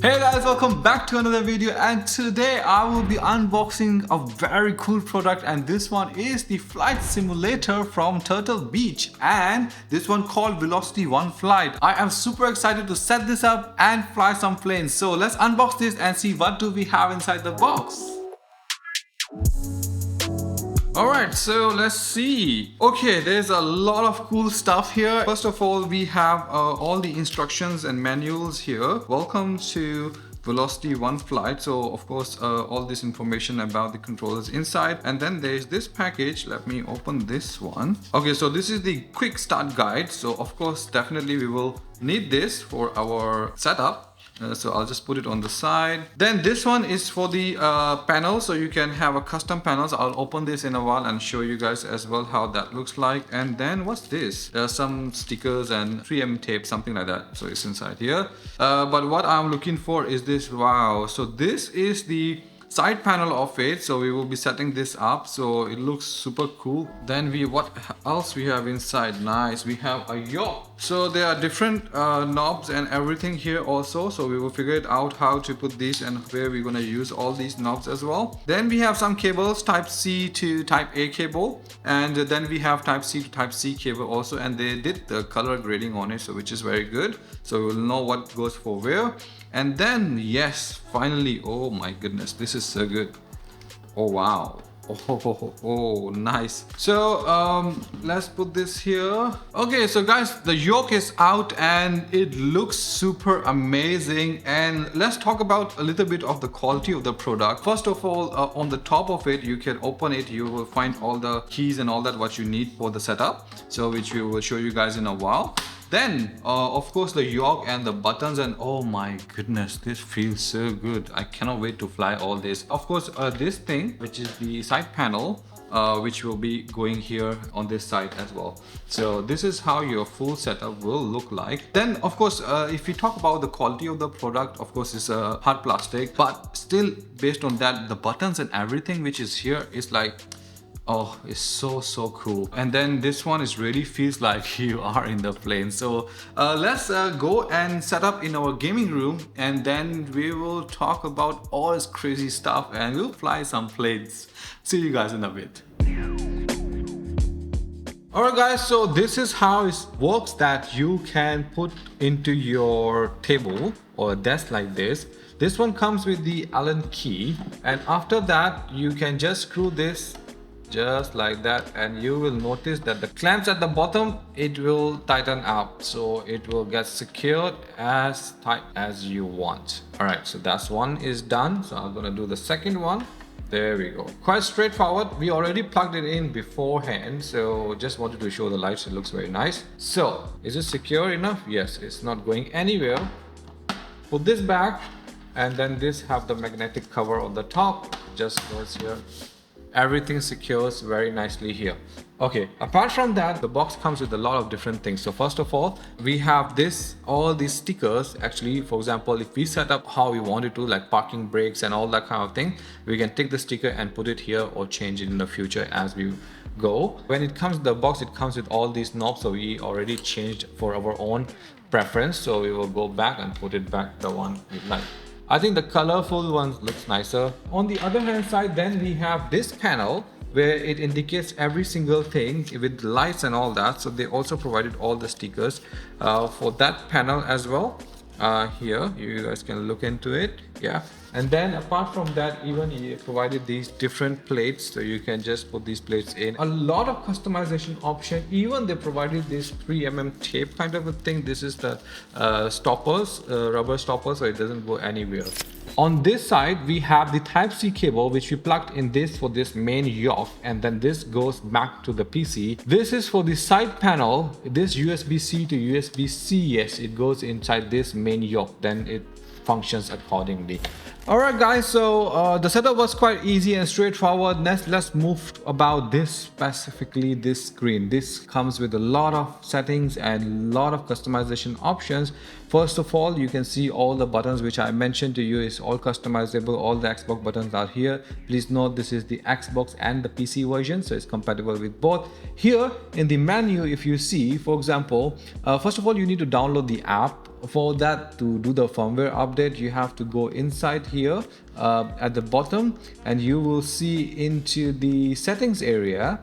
Hey guys, welcome back to another video, and today I will be unboxing a very cool product, and this one is the flight simulator from Turtle Beach, and this one called Velocity One Flight. I am super excited to set this up and fly some planes. So let's unbox this and see what do we have inside the box. Alright, so let's see. Okay, there's a lot of cool stuff here. First of all, we have all the instructions and manuals here. Welcome to Velocity One Flight. So of course, all this information about the controllers inside. And then there's this package. Let me open this one. Okay, so this is the quick start guide. So of course, definitely we will need this for our setup. So I'll just put it on the side. Then this one is for the panel, so you can have a custom panels. I'll open this in a while and show you guys as well how that looks like. And then what's this? There are some stickers and 3M tape, something like that. So it's inside here. But what I'm looking for is this. Wow. So this is the side panel of it, so we will be setting this up, so it looks super cool. Then what else we have inside? Nice, we have a yacht. So there are different knobs and everything here also, so we will figure it out how to put these and where we're going to use all these knobs as well. Then we have some cables, type C to type A cable, and then we have type C to type C cable also, and they did the color grading on it, so which is very good, so we'll know what goes for where. And then yes, finally, oh my goodness, this is so good. Oh wow. Oh, nice. So let's put this here. Okay, so guys, the yoke is out and it looks super amazing. And let's talk about a little bit of the quality of the product. First of all, on the top of it, you can open it, you will find all the keys and all that what you need for the setup, so which we will show you guys in a while. Then of course the yoke and the buttons, and oh my goodness, this feels so good. I cannot wait to fly all this. Of course this thing, which is the side panel, which will be going here on this side as well. So this is how your full setup will look like. Then of course if we talk about the quality of the product, of course it's a hard plastic, but still based on that, the buttons and everything which is here is like, oh, it's so cool. And then this one is really feels like you are in the plane. So let's go and set up in our gaming room, and then we will talk about all this crazy stuff and we'll fly some planes. See you guys in a bit. Alright guys, so this is how it works, that you can put into your table or a desk like this. This one comes with the Allen key, and after that you can just screw this just like that, and you will notice that the clamps at the bottom, it will tighten up, so it will get secured as tight as you want. All right, so that's one is done. So I'm gonna do the second one. There we go. Quite straightforward. We already plugged it in beforehand, so just wanted to show the lights. It looks very nice. So is it secure enough? Yes, it's not going anywhere. Put this back, and then this have the magnetic cover on the top, just goes here. Everything secures very nicely here. Okay, apart from that, the box comes with a lot of different things. So first of all, we have all these stickers. Actually, for example, if we set up how we want it to, like parking brakes and all that kind of thing, we can take the sticker and put it here or change it in the future as we go. When it comes to the box, it comes with all these knobs, so we already changed for our own preference. So we will go back and put it back the one we like. I think the colorful one looks nicer. On the other hand side, then we have this panel where it indicates every single thing with lights and all that. So they also provided all the stickers for that panel as well. Here you guys can look into it. Yeah, and then apart from that, even he provided these different plates, so you can just put these plates in. A lot of customization option. Even they provided this 3mm tape kind of a thing. This is the stoppers, rubber stoppers, so it doesn't go anywhere. On this side, we have the Type-C cable, which we plugged in this for this main yoke, and then this goes back to the PC. This is for the side panel. This USB-C to USB-C, yes, it goes inside this main yoke, then it functions accordingly. Alright guys, so the setup was quite easy and straightforward. Let's move about this, specifically this screen. This comes with a lot of settings and a lot of customization options. First of all, you can see all the buttons which I mentioned to you is all customizable. All the Xbox buttons are here. Please note this is the Xbox and the PC version, so it's compatible with both. Here in the menu, if you see, for example, first of all, you need to download the app for that, to do the firmware update, you have to go inside here at the bottom, and you will see into the settings area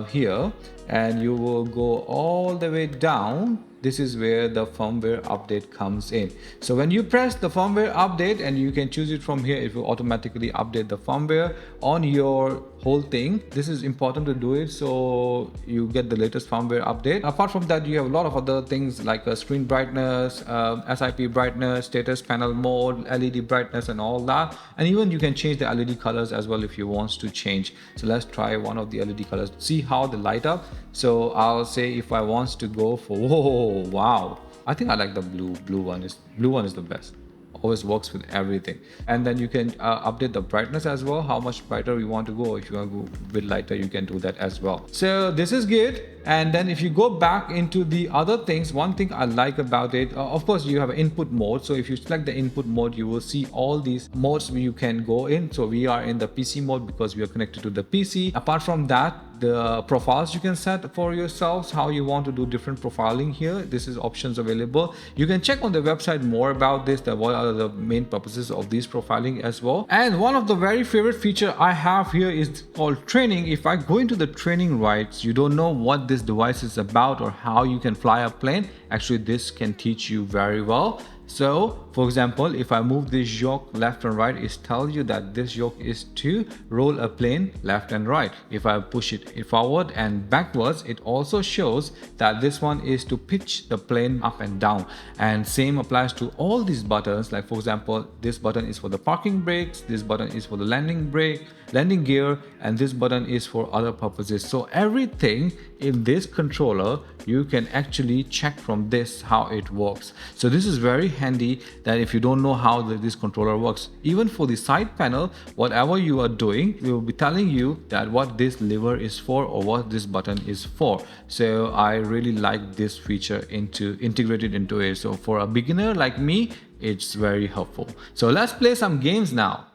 here, and you will go all the way down. This is where the firmware update comes in. So when you press the firmware update, and you can choose it from here, it will automatically update the firmware on your whole thing. This is important to do it so you get the latest firmware update. Apart from that, you have a lot of other things like screen brightness, SIP brightness, status panel mode, LED brightness, and all that. And even you can change the LED colors as well if you want to change. So let's try one of the LED colors, see how they light up. So I'll say if I want to go for, whoa, wow, I think I like the blue one is the best. Always works with everything. And then you can update the brightness as well, how much brighter you want to go. If you want to go a bit lighter, you can do that as well. So this is good. And then if you go back into the other things, one thing I like about it, of course you have an input mode. So if you select the input mode, you will see all these modes you can go in. So we are in the PC mode because we are connected to the PC. Apart from that, the profiles you can set for yourselves, how you want to do different profiling here. This is options available. You can check on the website more about this, what are the main purposes of this profiling as well. And one of the very favorite feature I have here is called training. If I go into the training rights, you don't know what this device is about or how you can fly a plane. Actually, this can teach you very well. So for example, if I move this yoke left and right, it tells you that this yoke is to roll a plane left and right. If I push it forward and backwards, it also shows that this one is to pitch the plane up and down. And same applies to all these buttons. Like for example, this button is for the parking brakes, this button is for the landing brake, landing gear, and this button is for other purposes. So everything in this controller you can actually check from this how it works. So this is very handy, that if you don't know how this controller works, even for the side panel, whatever you are doing, we will be telling you that what this lever is for or what this button is for. So I really like this feature integrated into it. So for a beginner like me, it's very helpful. So let's play some games now.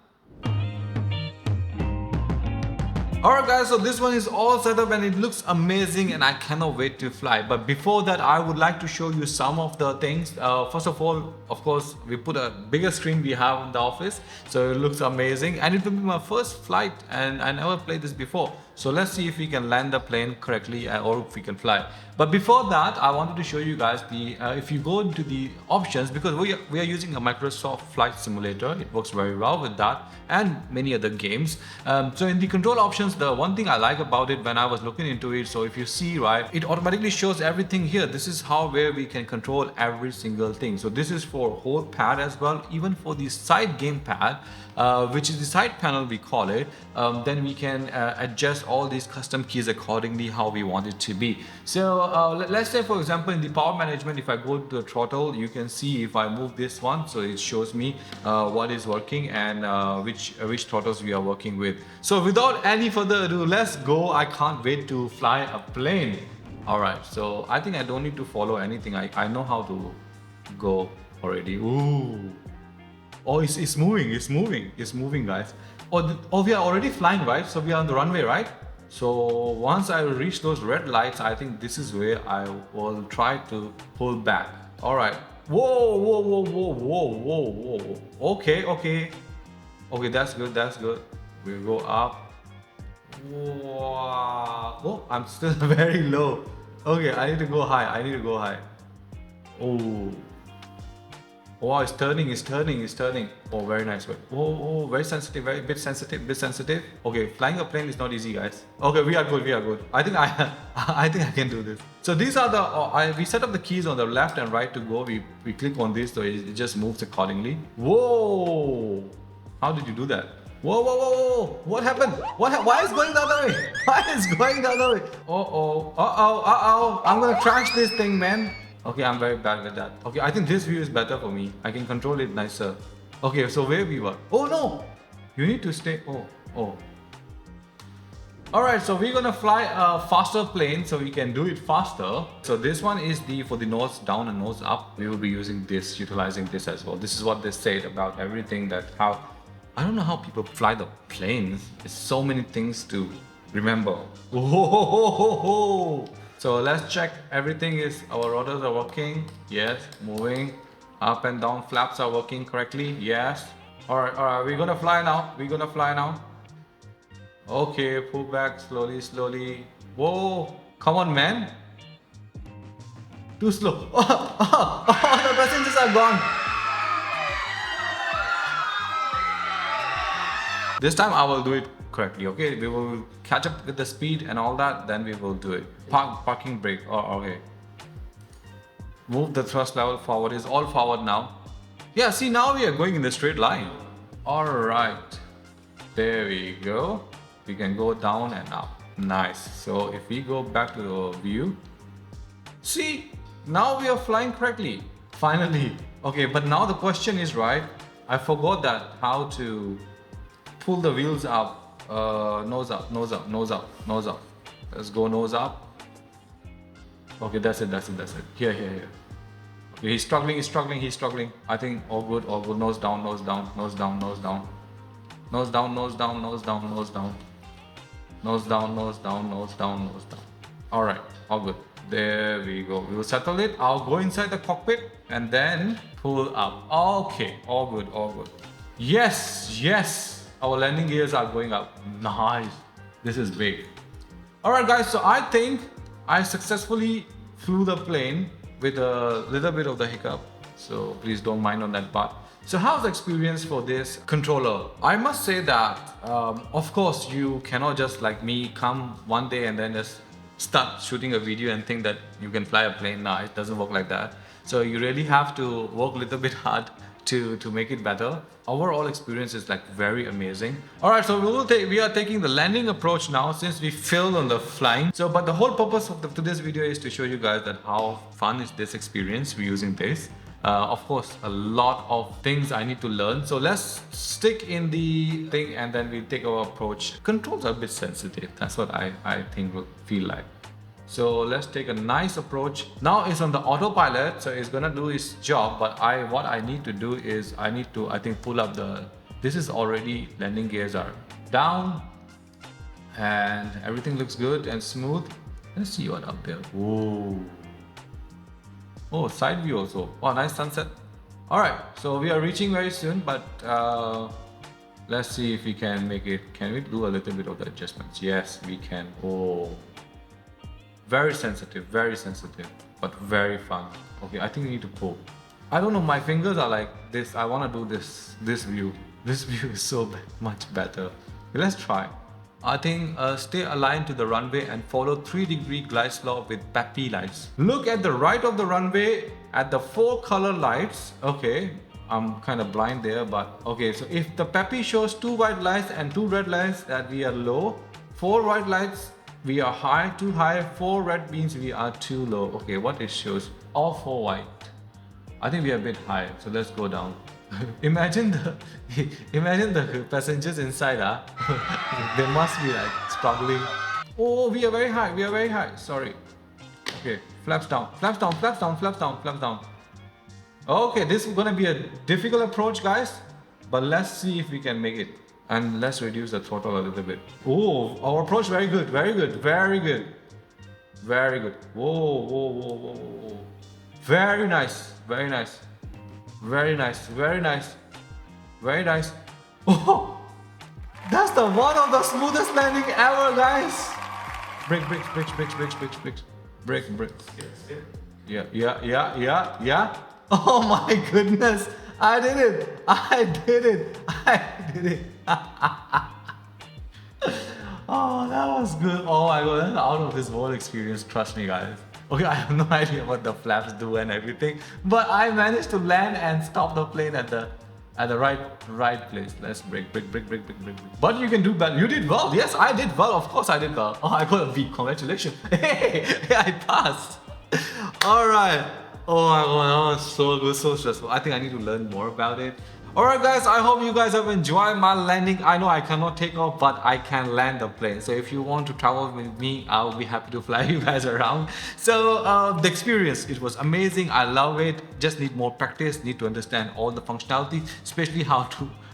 Alright guys, so this one is all set up and it looks amazing and I cannot wait to fly. But before that, I would like to show you some of the things. First of all, of course, we put a bigger screen we have in the office, so it looks amazing, and it will be my first flight and I never played this before. So let's see if we can land the plane correctly or if we can fly. But before that, I wanted to show you guys the if you go into the options, because we are using a Microsoft Flight Simulator. It works very well with that and many other games. So in the control options, the one thing I like about it when I was looking into it, so if you see, right, it automatically shows everything here. This is where we can control every single thing. So this is for whole pad as well, even for the side game pad, which is the side panel we call it. Then we can adjust all these custom keys accordingly how we want it to be. So let's say for example in the power management, if I go to the throttle, you can see if I move this one, so it shows me what is working and which throttles we are working with. So without any further ado, let's go. I can't wait to fly a plane. Alright, so I think I don't need to follow anything. I know how to go already. Ooh. Oh, it's moving guys. Oh, we are already flying, right? So we are on the runway, right? So once I reach those red lights, I think this is where I will try to pull back. All right. Whoa. Okay, that's good. We'll go up. Wow. Oh, I'm still very low. Okay, I need to go high. Oh. Wow, it's turning. Oh, very nice. Oh, very sensitive, bit sensitive. Okay, flying a plane is not easy, guys. Okay, we are good. I think I can do this. So these are the, we set up the keys on the left and right to go. We click on this, so it just moves accordingly. Whoa! How did you do that? Whoa! What happened? Why is going the other way? Uh-oh. I'm gonna crash this thing, man. Okay, I'm very bad with that. Okay, I think this view is better for me. I can control it nicer. Okay, so where we were? Oh no! You need to stay. Oh. Alright, so we're gonna fly a faster plane so we can do it faster. So this one is for the nose down and nose up. We will be using this, utilizing this as well. This is what they said about everything, that how, I don't know how people fly the planes. There's so many things to remember. Oh. So let's check everything is, our rotors are working. Yes, moving. Up and down flaps are working correctly. Yes. Alright, we're gonna fly now. We're gonna fly now. Okay, pull back slowly, slowly. Whoa, come on, man. Too slow. Oh, the passengers are gone. This time I will do it correctly, okay? We will catch up with the speed and all that, then we will do it. Parking brake, oh, okay. Move the thrust level forward, it's all forward now. Yeah, see, now we are going in the straight line. Alright, there we go. We can go down and up, nice. So if we go back to the view, see, now we are flying correctly, finally. Okay, but now the question is, right, I forgot that how to pull the wheels up, nose up, nose up, nose up, nose up. Let's go nose up. Okay, that's it, that's it, that's it. Here, here, here. Okay, he's struggling, he's struggling, he's struggling. I think all good, all good. Nose down, nose down, nose down, nose down. Nose down, nose down, nose down, nose down. Nose down, nose down, nose down, nose down. Alright, all good. There we go. We will settle it. I'll go inside the cockpit and then pull up. Okay, all good, all good. Yes, yes. Our landing gears are going up. Nice. This is big. Alright guys, so I think I successfully flew the plane with a little bit of the hiccup. So please don't mind on that part. So how's the experience for this controller? I must say that, of course, you cannot just like me come one day and then just start shooting a video and think that you can fly a plane. Nah, it doesn't work like that. So you really have to work a little bit hard to make it better. Overall experience is like very amazing. Alright, so we are taking the landing approach now since we failed on the flying. So but the whole purpose of today's video is to show you guys that how fun is this experience we're using this. Of course, a lot of things I need to learn. So let's stick in the thing and then we'll take our approach. Controls are a bit sensitive. That's what I think will feel like. So let's take a nice approach. Now it's on the autopilot, so it's gonna do its job. But what I need to do is I need to, I think, pull up the. This is already landing gears are down, and everything looks good and smooth. Let's see what up there. Whoa. Oh, side view also. Oh, nice sunset. All right, so we are reaching very soon, but let's see if we can make it. Can we do a little bit of the adjustments? Yes, we can. Oh. Very sensitive, but very fun. Okay, I think we need to pull. I don't know, my fingers are like this. I want to do this view. This view is so much better. Okay, let's try. I think stay aligned to the runway and follow 3-degree glide slope with PAPI lights. Look at the right of the runway at the 4 color lights. Okay, I'm kind of blind there, but okay. So if the PAPI shows 2 white lights and 2 red lights, that we are low. 4 white lights, we are high, too high. 4 red means we are too low. Okay, what it shows? All 4 white. I think we are a bit high, so let's go down. Imagine the passengers inside. They must be like struggling. Oh, we are very high. We are very high. Sorry. Okay, flaps down, flaps down, flaps down, flaps down, flaps down. Okay, this is gonna be a difficult approach, guys. But let's see if we can make it. And let's reduce the throttle a little bit. Oh, our approach very good, very good, very good. Very good. Whoa, whoa, whoa, whoa, whoa. Very nice, very nice. Very nice, very nice. Very nice. Oh, that's the one of the smoothest landing ever, guys. Brake, brakes, brakes, brakes, brakes, brakes, brakes. Brake, brake. Yeah, yeah, yeah, yeah, yeah. Oh my goodness. I did it! I did it! I did it! Oh, that was good. Oh my god, that's out of this whole experience, trust me guys. Okay, I have no idea what the flaps do and everything, but I managed to land and stop the plane at the right place. Let's brake. But you can do better. You did well. Yes, I did well. Of course I did well. Oh, I got a B. Congratulations. Hey, I passed. Alright. Oh my god, that was so good, so stressful. I think I need to learn more about it. Alright guys, I hope you guys have enjoyed my landing. I know I cannot take off, but I can land the plane. So if you want to travel with me, I'll be happy to fly you guys around. So the experience, it was amazing. I love it. Just need more practice, need to understand all the functionality, especially how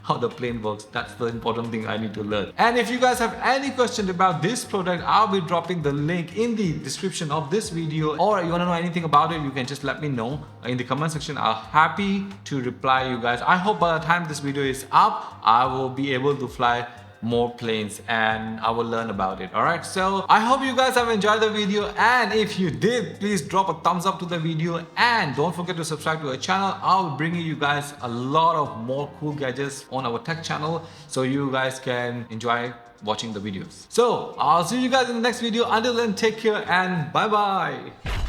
how the plane works. That's the important thing I need to learn. And if you guys have any question about this product, I'll be dropping the link in the description of this video, or you want to know anything about it, you can just let me know in the comment section. I'm happy to reply you guys. I hope by the time this video is up, I will be able to fly more planes and I will learn about it. Alright, so I hope you guys have enjoyed the video, and if you did, please drop a thumbs up to the video and don't forget to subscribe to our channel. I'll bring you guys a lot of more cool gadgets on our tech channel so you guys can enjoy watching the videos. So I'll see you guys in the next video. Until then, take care and bye bye.